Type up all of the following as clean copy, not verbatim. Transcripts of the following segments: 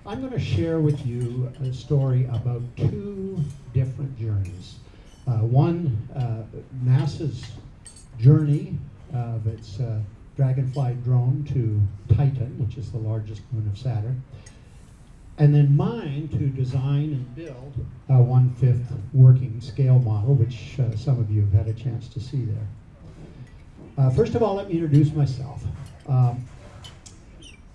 I'm going to share with you a story about two different journeys. One, NASA's journey of its Dragonfly drone to Titan, which is the largest moon of Saturn, and then mine to design and build a 1/5 working scale model, which some of you have had a chance to see there. First of all, let me introduce myself.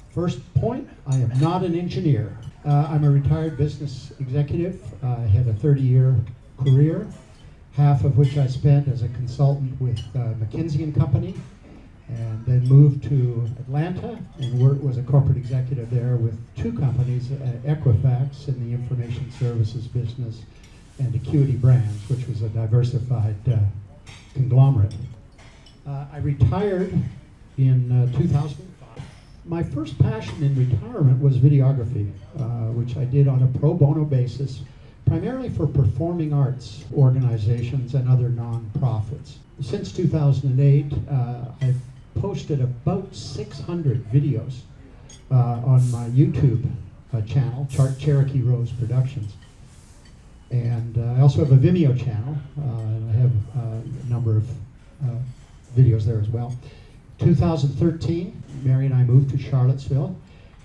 First point, I am not an engineer. I'm a retired business executive. I had a 30-year career, half of which I spent as a consultant with McKinsey & Company, and then moved to Atlanta and was a corporate executive there with two companies, Equifax in the information services business and Acuity Brands, which was a diversified conglomerate. I retired in 2005. My first passion in retirement was videography, which I did on a pro bono basis, primarily for performing arts organizations and other nonprofits. Since 2008, I've posted about 600 videos on my YouTube channel, Cherokee Rose Productions. And I also have a Vimeo channel, and I have a number of videos there as well. 2013, Mary and I moved to Charlottesville,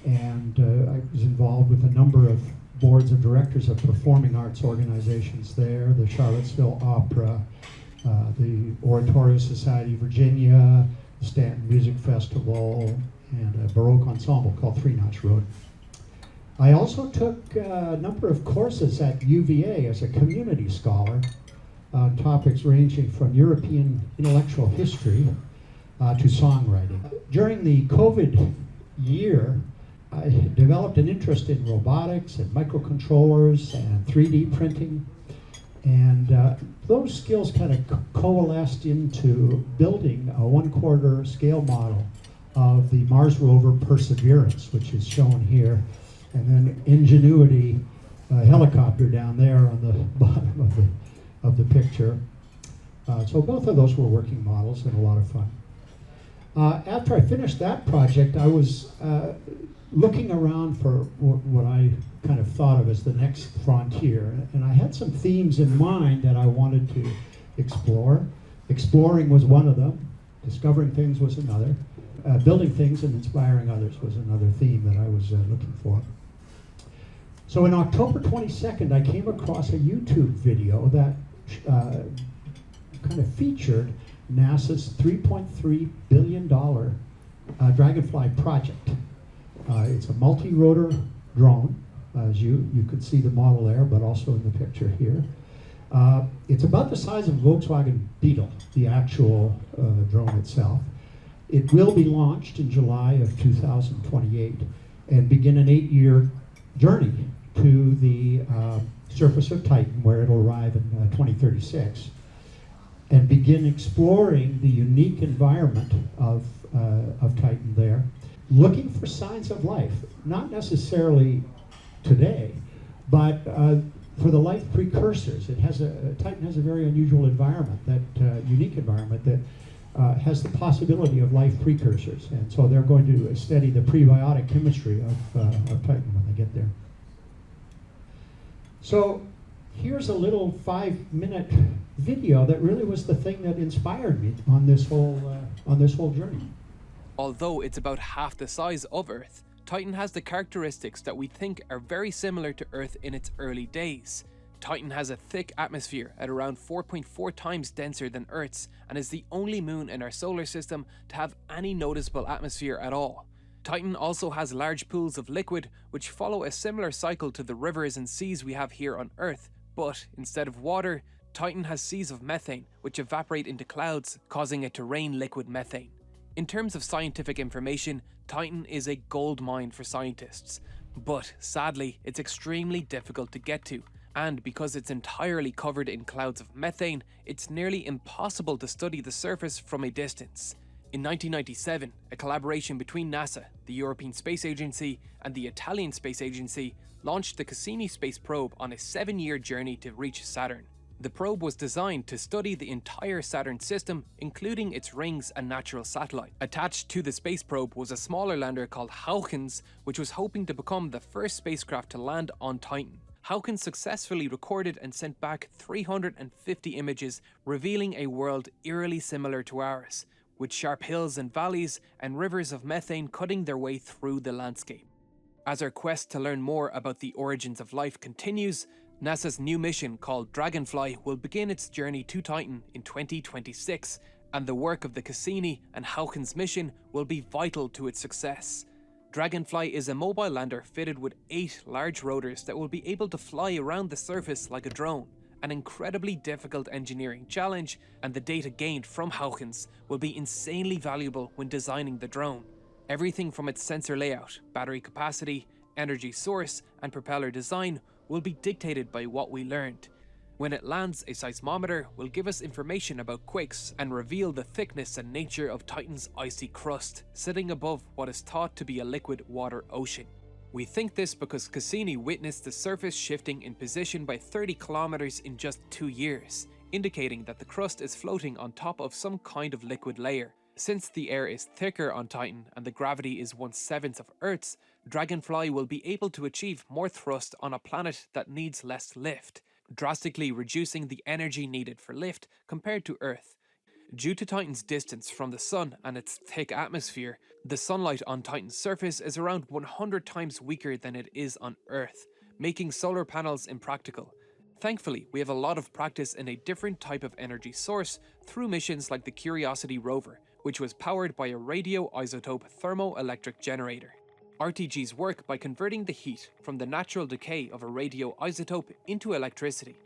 and I was involved with a number of boards of directors of performing arts organizations there, the Charlottesville Opera, the Oratorio Society of Virginia, the Stanton Music Festival, and a Baroque ensemble called Three Notch Road. I also took a number of courses at UVA as a community scholar on topics ranging from European intellectual history to songwriting. During the COVID year, I developed an interest in robotics and microcontrollers and 3D printing, and those skills kind of coalesced into building a 1/4 scale model of the Mars rover Perseverance, which is shown here, and then Ingenuity helicopter down there on the bottom of the picture. So both of those were working models and a lot of fun. After I finished that project, I was looking around for what I kind of thought of as the next frontier, and I had some themes in mind that I wanted to explore. Exploring was one of them, discovering things was another, building things and inspiring others was another theme that I was looking for. So on October 22nd, I came across a YouTube video that kind of featured NASA's $3.3 billion Dragonfly project. It's a multirotor drone, as you could see the model there, but also in the picture here. It's about the size of a Volkswagen Beetle, the actual drone itself. It will be launched in July of 2028 and begin an 8-year journey to the surface of Titan, where it'll arrive in 2036, and begin exploring the unique environment of Titan there, looking for signs of life, not necessarily today, but for the life precursors. Titan has a very unusual environment, that unique environment that has the possibility of life precursors, and so they're going to study the prebiotic chemistry of Titan when they get there. So here's a little 5-minute video that really was the thing that inspired me on this whole journey. Although it's about half the size of Earth, Titan has the characteristics that we think are very similar to Earth in its early days. Titan has a thick atmosphere at around 4.4 times denser than Earth's, and is the only moon in our solar system to have any noticeable atmosphere at all. Titan also has large pools of liquid, which follow a similar cycle to the rivers and seas we have here on Earth, but instead of water, Titan has seas of methane, which evaporate into clouds, causing it to rain liquid methane. In terms of scientific information, Titan is a gold mine for scientists, but sadly, it's extremely difficult to get to, and because it's entirely covered in clouds of methane, it's nearly impossible to study the surface from a distance. In 1997, a collaboration between NASA, the European Space Agency, and the Italian Space Agency launched the Cassini space probe on a 7-year journey to reach Saturn. The probe was designed to study the entire Saturn system, including its rings and natural satellite. Attached to the space probe was a smaller lander called Hawkins, which was hoping to become the first spacecraft to land on Titan. Hawkins successfully recorded and sent back 350 images, revealing a world eerily similar to ours, with sharp hills and valleys and rivers of methane cutting their way through the landscape. As our quest to learn more about the origins of life continues, NASA's new mission called Dragonfly will begin its journey to Titan in 2026, and the work of the Cassini and Hawkins mission will be vital to its success. Dragonfly is a mobile lander fitted with 8 large rotors that will be able to fly around the surface like a drone, an incredibly difficult engineering challenge, and the data gained from Hawkins will be insanely valuable when designing the drone. Everything from its sensor layout, battery capacity, energy source, and propeller design will be dictated by what we learned. When it lands, a seismometer will give us information about quakes and reveal the thickness and nature of Titan's icy crust, sitting above what is thought to be a liquid water ocean. We think this because Cassini witnessed the surface shifting in position by 30 kilometers in just 2 years, indicating that the crust is floating on top of some kind of liquid layer. Since the air is thicker on Titan and the gravity is 1/7 of Earth's, Dragonfly will be able to achieve more thrust on a planet that needs less lift, drastically reducing the energy needed for lift compared to Earth. Due to Titan's distance from the Sun and its thick atmosphere, the sunlight on Titan's surface is around 100 times weaker than it is on Earth, making solar panels impractical. Thankfully, we have a lot of practice in a different type of energy source through missions like the Curiosity rover, which was powered by a radioisotope thermoelectric generator. RTGs work by converting the heat from the natural decay of a radioisotope into electricity.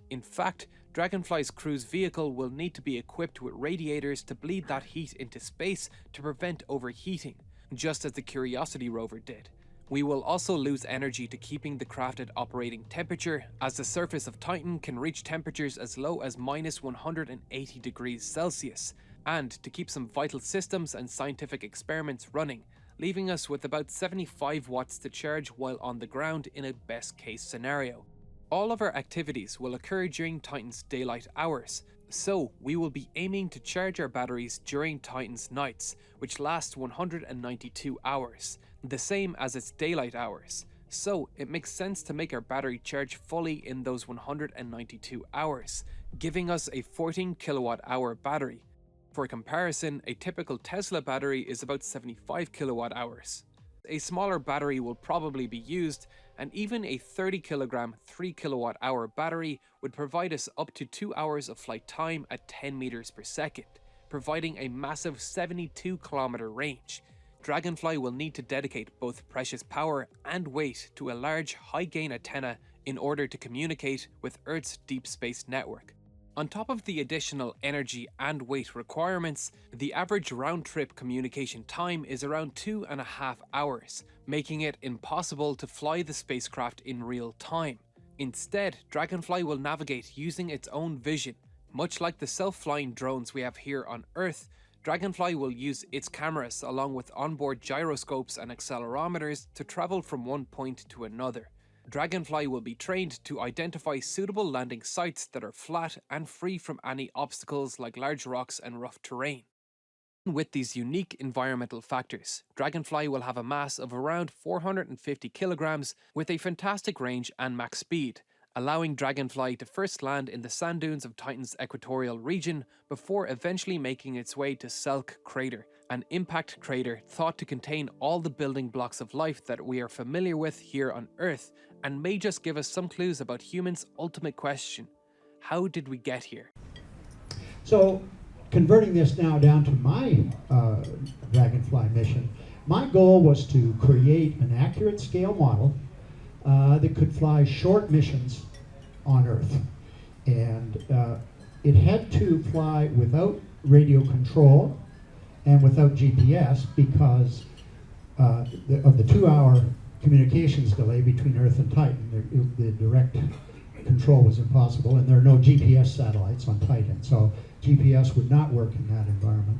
In fact, Dragonfly's cruise vehicle will need to be equipped with radiators to bleed that heat into space to prevent overheating, just as the Curiosity rover did. We will also lose energy to keeping the craft at operating temperature, as the surface of Titan can reach temperatures as low as -180 degrees Celsius, and to keep some vital systems and scientific experiments running, leaving us with about 75 watts to charge while on the ground in a best case scenario. All of our activities will occur during Titan's daylight hours, so we will be aiming to charge our batteries during Titan's nights, which last 192 hours, the same as its daylight hours. So it makes sense to make our battery charge fully in those 192 hours, giving us a 14 kilowatt hour battery. For comparison, a typical Tesla battery is about 75 kilowatt hours. A smaller battery will probably be used, and even a 30 kilogram 3 kilowatt hour battery would provide us up to 2 hours of flight time at 10 meters per second, providing a massive 72 kilometer range. Dragonfly will need to dedicate both precious power and weight to a large high-gain antenna in order to communicate with Earth's deep space network. On top of the additional energy and weight requirements, the average round-trip communication time is around 2.5 hours, making it impossible to fly the spacecraft in real time. Instead, Dragonfly will navigate using its own vision. Much like the self-flying drones we have here on Earth, Dragonfly will use its cameras along with onboard gyroscopes and accelerometers to travel from one point to another. Dragonfly will be trained to identify suitable landing sites that are flat and free from any obstacles like large rocks and rough terrain. With these unique environmental factors, Dragonfly will have a mass of around 450 kilograms with a fantastic range and max speed, allowing Dragonfly to first land in the sand dunes of Titan's equatorial region before eventually making its way to Selk Crater, an impact crater thought to contain all the building blocks of life that we are familiar with here on Earth, and may just give us some clues about humans' ultimate question: how did we get here? So, converting this now down to my Dragonfly mission, my goal was to create an accurate scale model that could fly short missions on Earth. And it had to fly without radio control and without GPS because of the 2-hour communications delay between Earth and Titan. The direct control was impossible, and there are no GPS satellites on Titan, so GPS would not work in that environment.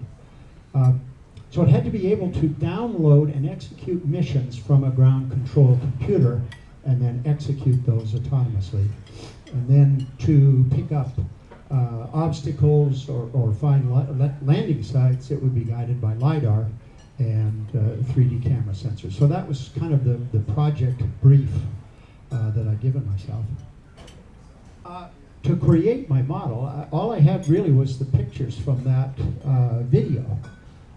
So it had to be able to download and execute missions from a ground control computer and then execute those autonomously. And then to pick up obstacles or find landing sites, it would be guided by LiDAR and 3D camera sensors. So that was kind of the project brief that I'd given myself. To create my model, all I had really was the pictures from that video.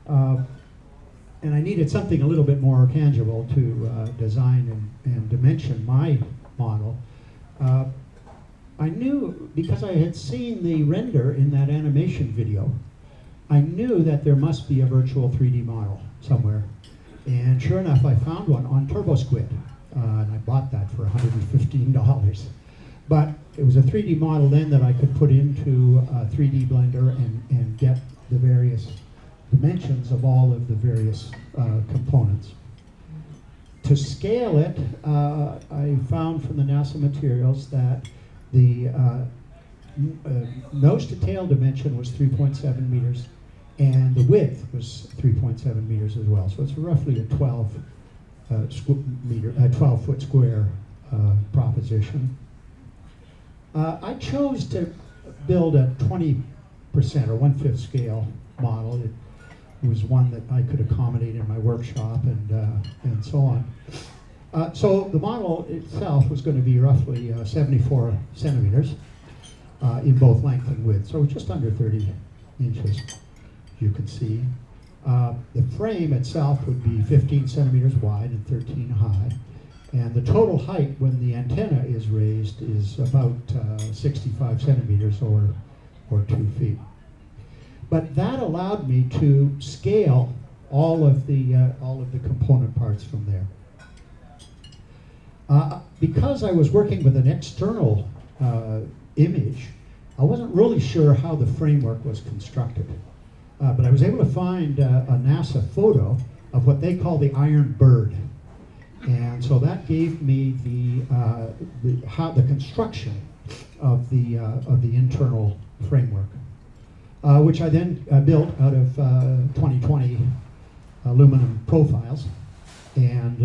And I needed something a little bit more tangible to design and dimension my model. I knew, because I had seen the render in that animation video, I knew that there must be a virtual 3D model somewhere. And sure enough, I found one on TurboSquid, and I bought that for $115. But it was a 3D model then that I could put into a 3D Blender and get the various dimensions of all of the various components. To scale it, I found from the NASA materials that the nose to tail dimension was 3.7 meters, and the width was 3.7 meters as well. So it's roughly a 12-foot square proposition. I chose to build a 20% or 1/5 scale model. It was one that I could accommodate in my workshop and so on. So the model itself was going to be roughly 74 centimeters in both length and width, so just under 30 inches, you can see. The frame itself would be 15 centimeters wide and 13 high, and the total height when the antenna is raised is about 65 centimeters or 2 feet. But that allowed me to scale all of the component parts from there. Because I was working with an external image, I wasn't really sure how the framework was constructed. But I was able to find a NASA photo of what they call the Iron Bird. And so that gave me the construction of the internal framework, which I then built out of 2020 aluminum profiles. And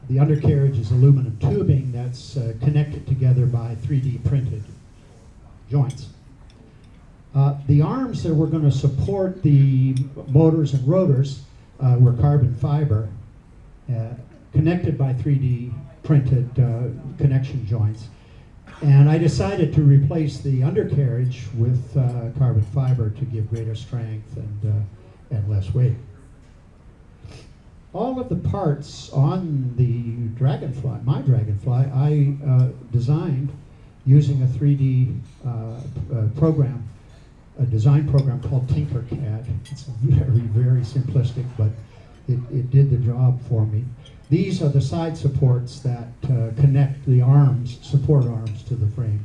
the undercarriage is aluminum tubing that's connected together by 3D printed joints. The arms that were going to support the motors and rotors were carbon fiber, connected by 3D printed connection joints. And I decided to replace the undercarriage with carbon fiber to give greater strength and less weight. All of the parts on the Dragonfly, my Dragonfly, I designed using a 3D program, a design program called Tinkercad. It's very, very simplistic, but it did the job for me. These are the side supports that connect the arms, support arms, to the frame.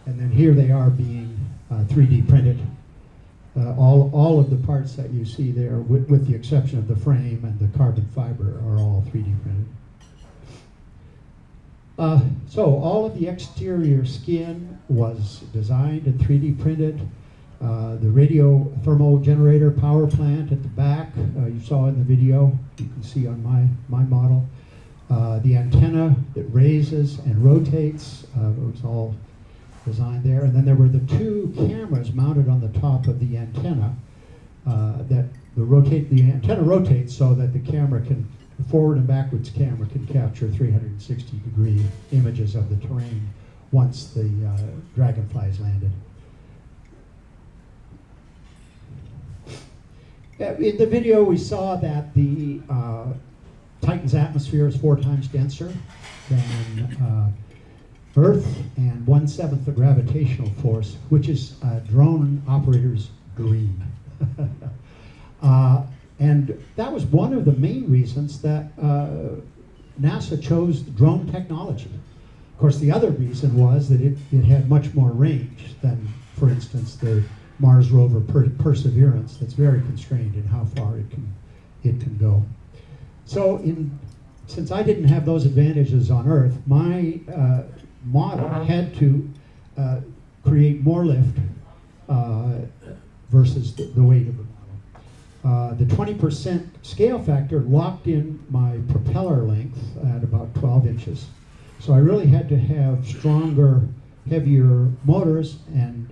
And then here they are being 3D printed. All of the parts that you see there, with the exception of the frame and the carbon fiber, are all 3D printed. So all of the exterior skin was designed and 3D printed. The radio thermal generator power plant at the back, you saw in the video, you can see on my model. The antenna that raises and rotates was all designed there. And then there were the two cameras mounted on the top of the antenna the antenna rotates so that the forward and backwards camera can capture 360-degree images of the terrain once the Dragonfly is landed. In the video, we saw that the Titan's atmosphere is 4 times denser than Earth, and 1/7 the gravitational force, which is drone operators' dream. And that was one of the main reasons that NASA chose drone technology. Of course, the other reason was that it had much more range than, for instance, the Mars rover Perseverance, that's very constrained in how far it can go. So since I didn't have those advantages on Earth, my model had to create more lift versus the weight of the model. The 20% scale factor locked in my propeller length at about 12 inches. So I really had to have stronger, heavier motors and,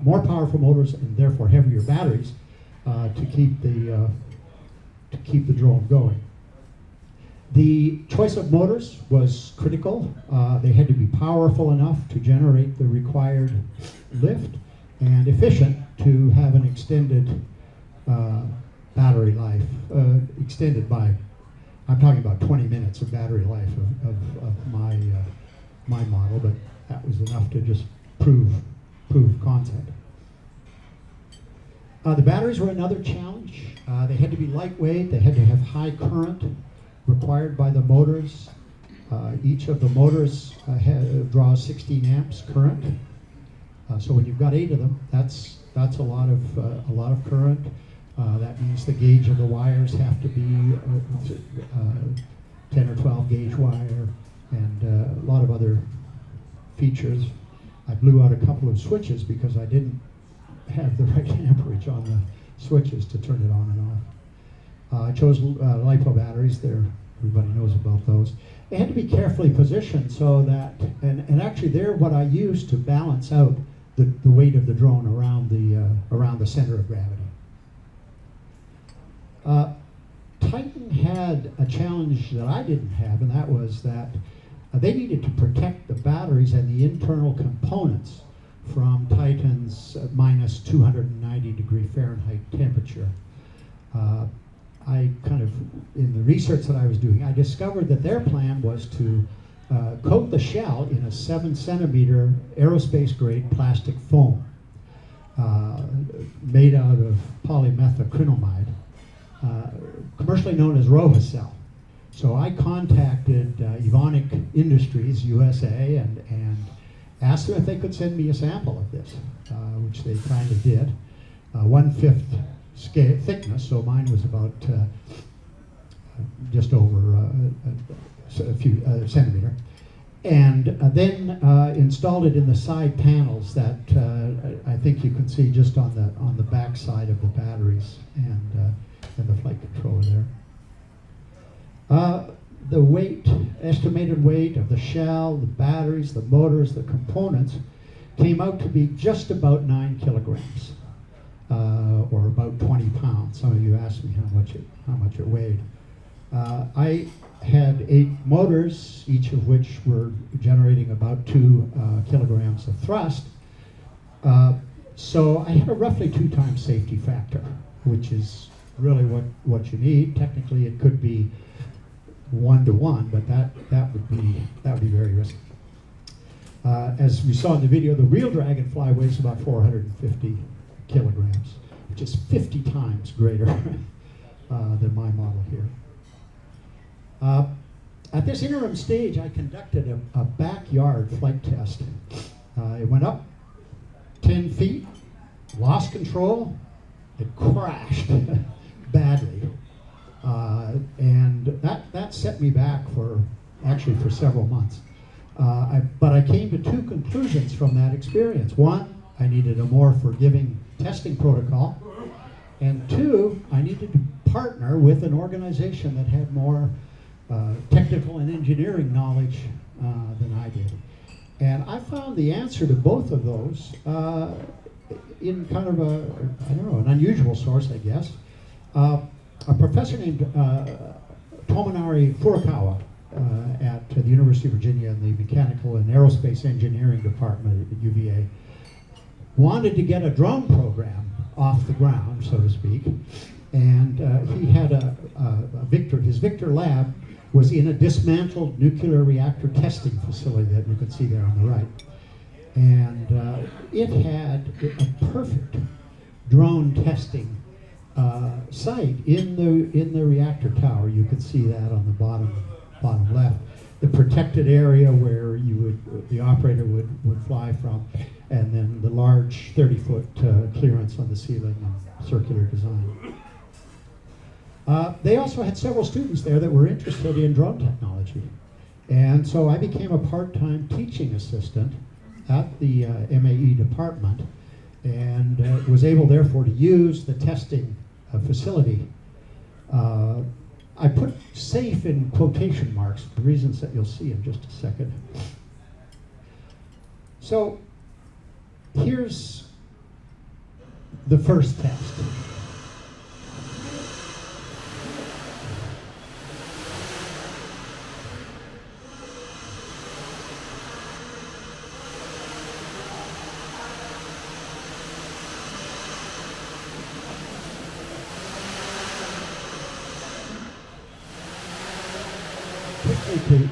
more powerful motors and therefore heavier batteries to keep the drone going. The choice of motors was critical. They had to be powerful enough to generate the required lift and efficient to have an extended battery life, extended by, I'm talking about 20 minutes of battery life of my model, but that was enough to just prove concept. The batteries were another challenge. They had to be lightweight, they had to have high current required by the motors. Each of the motors draws 16 amps current. So when you've got 8 of them, that's a lot of current. That means the gauge of the wires have to be 10 or 12 gauge wire, and a lot of other features. I blew out a couple of switches because I didn't have the right amperage on the switches to turn it on and off. I chose LiPo batteries. Everybody knows about those. They had to be carefully positioned so that, and actually they're what I used to balance out the weight of the drone around the center of gravity. Titan had a challenge that I didn't have, and that was that they needed to protect the batteries and the internal components from Titan's minus 290 degree Fahrenheit temperature. I kind of, in the research that I was doing, I discovered that their plan was to coat the shell in a 7 centimeter aerospace grade plastic foam made out of polymethacrylamide, commercially known as Rovacell. So I contacted Evonik Industries USA and asked them if they could send me a sample of this, which they kindly did. 1/5 scale thickness, so mine was about just over a few centimeter, and then installed it in the side panels that I think you can see just on the back side of the batteries and the flight controller there. The weight, estimated weight of the shell, the batteries, the motors, the components came out to be just about 9 kilograms, or about 20 pounds. Some of you asked me how much it weighed. I had 8 motors, each of which were generating about 2 kilograms of thrust. So I had a roughly 2 times safety factor, which is really what you need. Technically, it could be 1 to 1, but that would be very risky. As we saw in the video, the real Dragonfly weighs about 450 kilograms, which is 50 times greater than my model here. At this interim stage, I conducted a backyard flight test. It went up 10 feet, lost control, it crashed badly. And that set me back for several months. But I came to 2 conclusions from that experience. 1, I needed a more forgiving testing protocol. And 2, I needed to partner with an organization that had more technical and engineering knowledge than I did. And I found the answer to both of those in kind of an unusual source, I guess. A professor named Tomonari Furukawa at the University of Virginia in the Mechanical and Aerospace Engineering Department at UVA wanted to get a drone program off the ground, so to speak, and he had his Victor lab was in a dismantled nuclear reactor testing facility that you can see there on the right. And it had a perfect drone testing site in the reactor tower. You can see that on the bottom left. The protected area where the operator would fly from, and then the large 30-foot clearance on the ceiling and circular design. They also had several students there that were interested in drone technology. And so I became a part-time teaching assistant at the MAE department, and was able therefore to use the testing facility I put safe in quotation marks for reasons that you'll see in just a second. So here's the first test.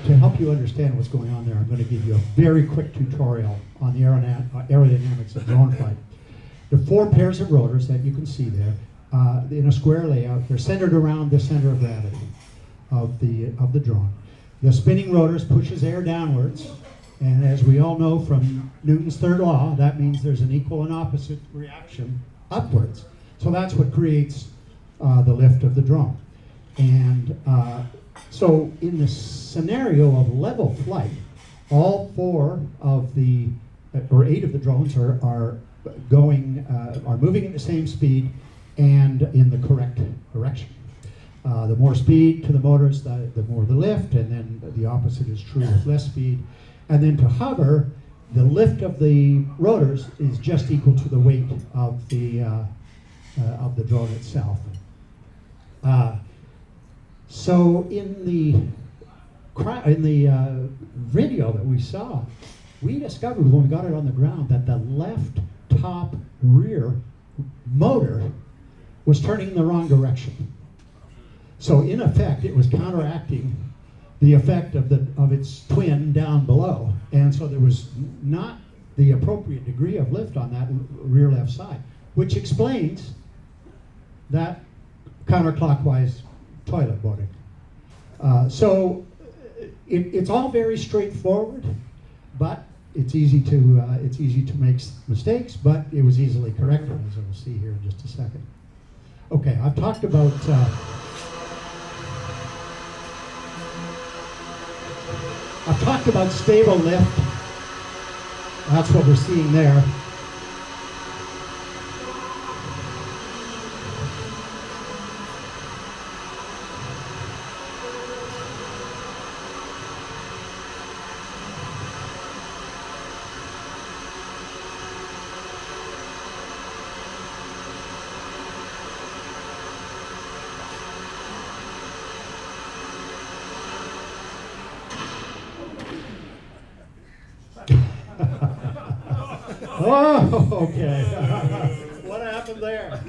To help you understand what's going on there, I'm going to give you a very quick tutorial on the aerodynamics of drone flight. The 4 pairs of rotors that you can see there in a square layout, they're centered around the center of gravity of the drone. The spinning rotors pushes air downwards, and as we all know from Newton's third law, that means there's an equal and opposite reaction upwards. So that's what creates the lift of the drone. And so in the scenario of level flight, all 4 of the, or 8 of the drones are moving at the same speed and in the correct direction. The more speed to the motors, the more the lift, and then the opposite is true with less speed. And then to hover, the lift of the rotors is just equal to the weight of the drone itself. So in the video that we saw, we discovered when we got it on the ground that the left top rear motor was turning in the wrong direction. So in effect, it was counteracting the effect of its twin down below, and so there was not the appropriate degree of lift on that rear left side, which explains that counterclockwise toilet boating. So it's all very straightforward, but it's easy to make mistakes. But it was easily corrected, as we'll see here in just a second. Okay, I've talked about stable lift. That's what we're seeing there. Oh, okay. What happened there?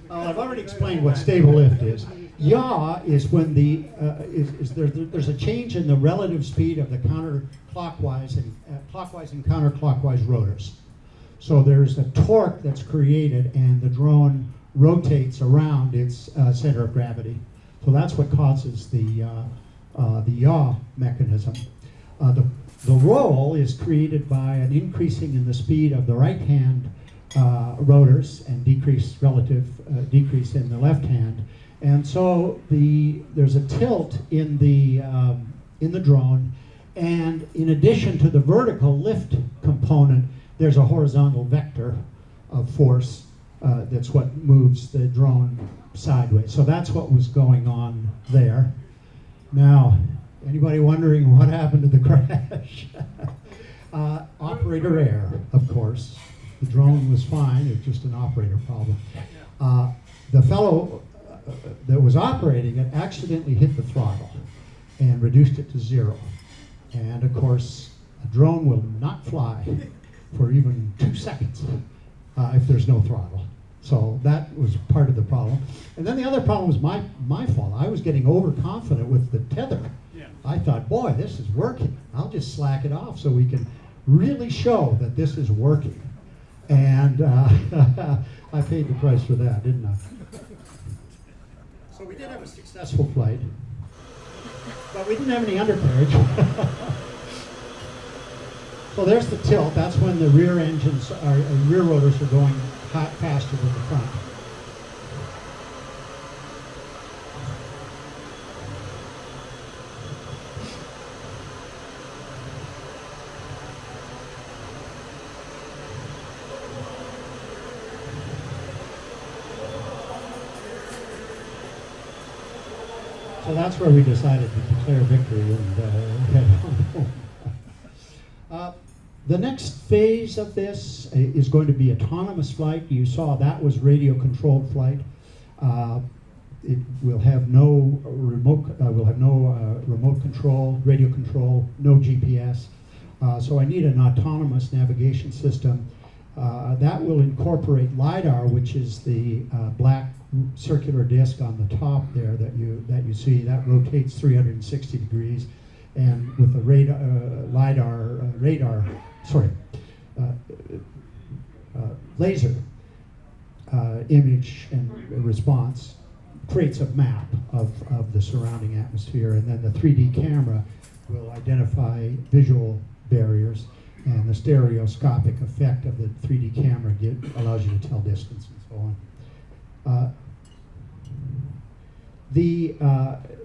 I've already explained what stable lift is. Yaw is when there's a change in the relative speed of the counterclockwise and clockwise and counterclockwise rotors. So there's a torque that's created, and the drone rotates around its center of gravity. So that's what causes the yaw mechanism. The roll is created by an increasing in the speed of the right-hand rotors and decrease in the left hand, and so there's a tilt in the drone, and in addition to the vertical lift component, there's a horizontal vector of force that's what moves the drone sideways. So that's what was going on there. Now, anybody wondering what happened to the crash? Operator error, of course. The drone was fine, it was just an operator problem. The fellow that was operating it accidentally hit the throttle and reduced it to 0. And of course, a drone will not fly for even 2 seconds if there's no throttle. So that was part of the problem. And then the other problem was my fault. I was getting overconfident with the tether. I thought, boy, this is working. I'll just slack it off so we can really show that this is working. And I paid the price for that, didn't I? So we did have a successful flight, but we didn't have any undercarriage. So there's the tilt. That's when the rear rotors are going faster than the front. So that's where we decided to declare victory and head home. The next phase of this is going to be autonomous flight. You saw that was radio-controlled flight. It will have no remote. Remote control, radio control, no GPS. So I need an autonomous navigation system that will incorporate LiDAR, which is the black circular disc on the top there that you see. That rotates 360 degrees, and with the laser image and response creates a map of the surrounding atmosphere, and then the 3D camera will identify visual barriers, and the stereoscopic effect of the 3D camera allows you to tell distance and so on.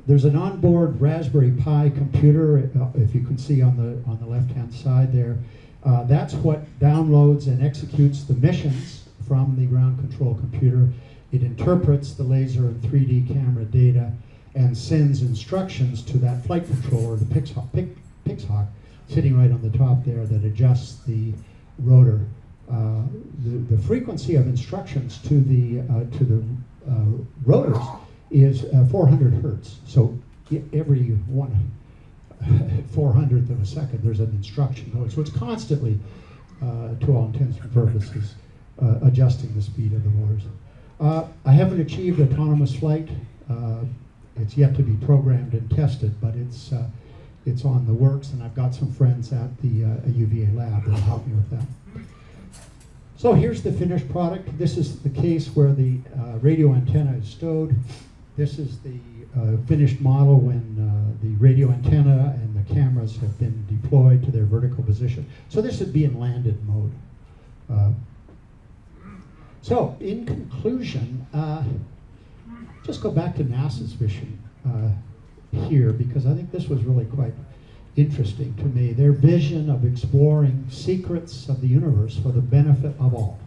There's an onboard Raspberry Pi computer, if you can see on the left-hand side there. That's what downloads and executes the missions from the ground control computer. It interprets the laser and 3D camera data and sends instructions to that flight controller, the Pixhawk, sitting right on the top there, that adjusts the rotor. The frequency of instructions to the rotors is 400 hertz. So every 400th of a second, there's an instruction. So it's constantly, to all intents and purposes, adjusting the speed of the motors. I haven't achieved autonomous flight. It's yet to be programmed and tested, but it's on the works, and I've got some friends at the UVA lab that will help me with that. So here's the finished product. This is the case where the radio antenna is stowed. This is the finished model when the radio antenna and the cameras have been deployed to their vertical position. So this would be in landed mode. So in conclusion, just go back to NASA's mission here, because I think this was really quite interesting to me. Their vision of exploring secrets of the universe for the benefit of all.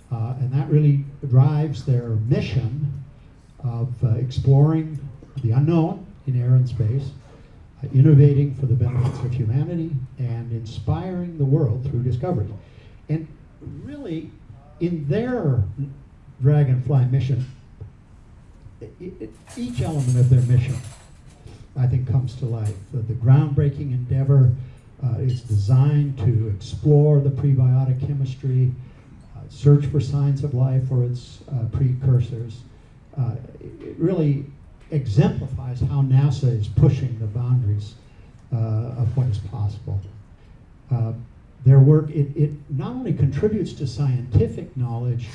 And that really drives their mission of exploring the unknown in air and space, innovating for the benefits of humanity, and inspiring the world through discovery. And really, in their Dragonfly mission, each element of their mission, I think, comes to life. The groundbreaking endeavor is designed to explore the prebiotic chemistry, search for signs of life or its precursors. It really exemplifies how NASA is pushing the boundaries of what is possible. Their work, it not only contributes to scientific knowledge,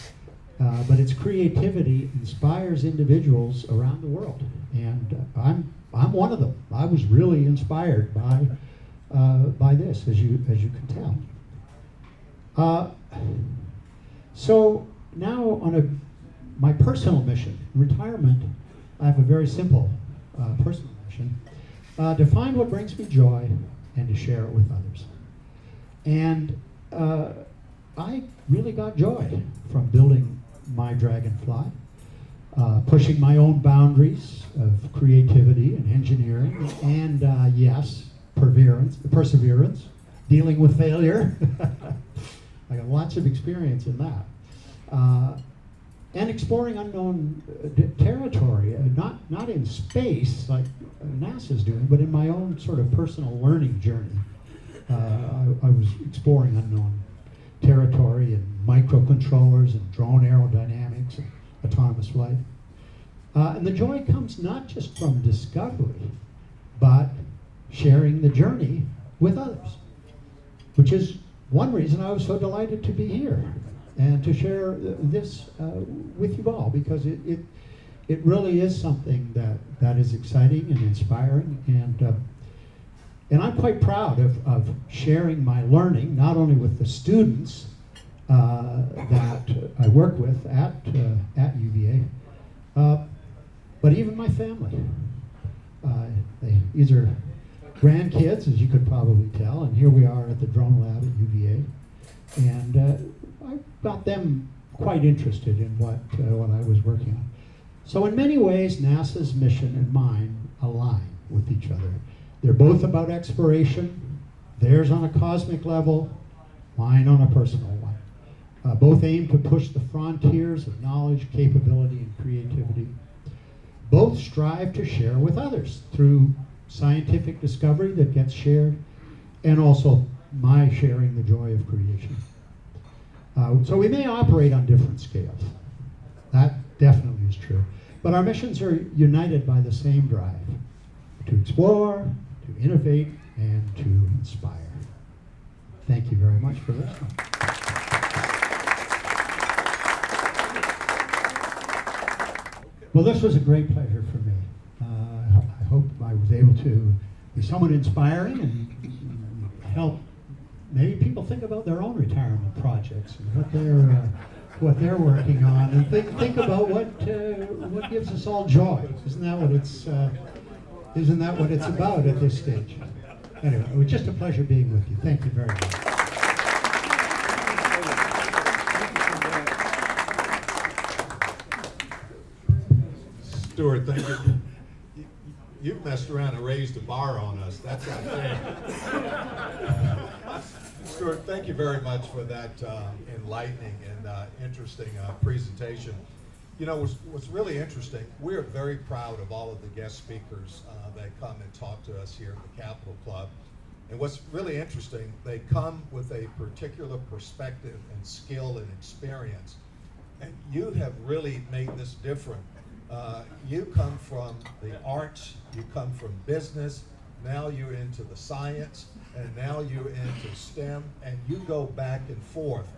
but its creativity inspires individuals around the world. And I'm one of them. I was really inspired by this, as you can tell. So now on my personal mission, retirement, I have a very simple personal mission: to find what brings me joy and to share it with others. And I really got joy from building my Dragonfly, pushing my own boundaries of creativity and engineering, and yes, perseverance, dealing with failure. I got lots of experience in that. And exploring unknown territory, not in space like NASA's doing, but in my own sort of personal learning journey. I was exploring unknown territory and microcontrollers and drone aerodynamics and autonomous flight. And the joy comes not just from discovery, but sharing the journey with others, which is one reason I was so delighted to be here and to share this with you all, because it really is something that is exciting and inspiring, and I'm quite proud of sharing my learning, not only with the students that I work with at UVA, but even my family. These are grandkids, as you could probably tell, and here we are at the drone lab at UVA, and I got them quite interested in what I was working So in many ways, NASA's mission and mine align with each other. They're both about exploration, theirs on a cosmic level, mine on a personal one. Both aim to push the frontiers of knowledge, capability, and creativity. Both strive to share with others through scientific discovery that gets shared, and also my sharing the joy of creation. So we may operate on different scales. That definitely is true. But our missions are united by the same drive: to explore, to innovate, and to inspire. Thank you very much for listening. Well, this was a great pleasure for me. I hope I was able to be somewhat inspiring and help maybe people think about their own retirement projects and what they're working on, and think about what gives us all joy. Isn't that what it's about at this stage? Anyway, it was just a pleasure being with you. Thank you very much. Stewart, thank you. You've messed around and raised the bar on us. That's not fair. Stewart, thank you very much for that enlightening and interesting presentation. You know, what's really interesting, we're very proud of all of the guest speakers that come and talk to us here at the Capital Club. And what's really interesting, they come with a particular perspective and skill and experience. And you have really made this different. You come from the arts, you come from business, now you're into the science, and now you're into STEM, and you go back and forth.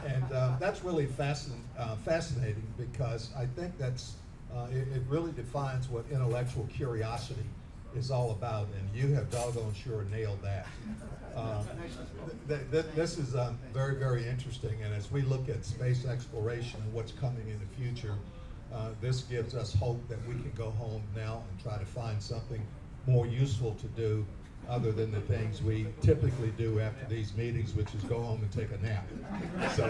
And that's really fascinating, because I think it really defines what intellectual curiosity is all about, and you have doggone sure nailed that. This is very, very interesting, and as we look at space exploration and what's coming in the future, this gives us hope that we can go home now and try to find something more useful to do other than the things we typically do after these meetings, which is go home and take a nap. So,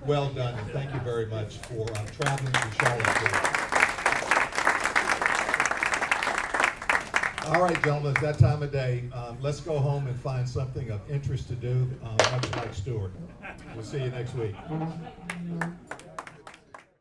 well done, and thank you very much for traveling to Charlotte. All right, gentlemen, it's that time of day. Let's go home and find something of interest to do, much like Stewart. We'll see you next week.